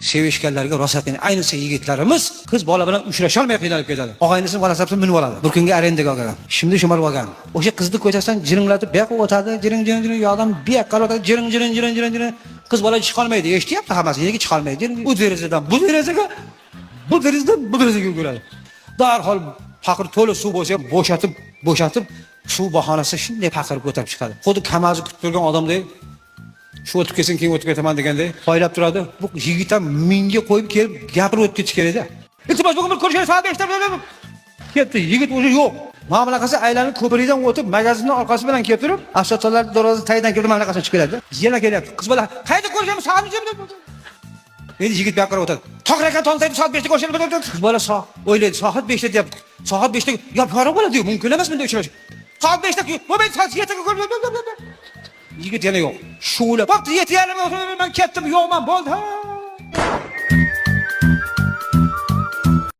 sevishganlarga rosa qiyin. Ayniqsa yigitlarimiz qiz bola bilan uchrasholmay qiynalib ketadi. Og'aynisini bolasi bilan minib oladi. Bir kunga arendaga olgan. Şimdi shumarib olgan. O'sha qizni ko'chasidan jiringlatib, bu yoqqa o'tadi, jiring yoqdan bu yoqqa o'tadi, jiring. Qiz bola chiqolmaydi, eshityapti hammasi, nega chiqolmaydi? Bu derazadan bu derazaga, bu derazaga yuguradi. Darhol faqir to'la suv bo'lsa, bo'shatib, suv bahonasi shunday faqirib ko'tarib chiqadi. Xuddi kamazni kutib turgan odamdek shu o'tib ketsin, keyin o'tib ketaman deganday poylab turadi. Bu yigit ham menga qo'yib kelib gapirib o'tib ketish kerak-da. Iltimos bugun bir ko'rishamiz, soat 5 da. Ketdi, yigit o'zi yo'q. Mana bunaqasi aylanib ko'prikdan o'tib, magazinning orqasi bilan kelib turib, afsatlar darvoza tagidan kirib mana bunaqasi chiqib keladi. Yana kelyapti. Qiz bola, qayerda ko'rishamiz, soat 5 da. Endi yigit bu yoqqa o'tadi. To'g'rakan tongtayib soat 5 da ko'rishamiz. Qiz bola o'ylaydi, soat 5 da deyapti. Soat 5 da yo farq bo'ladi, mumkin emas bunday uchrashish. Soat 5 da, bu soat 7 ga ko'rishamiz. Yigit yana yo'q. Şu'la. Bak yetyapti, men ketdim, yo'qman, bo'ldi.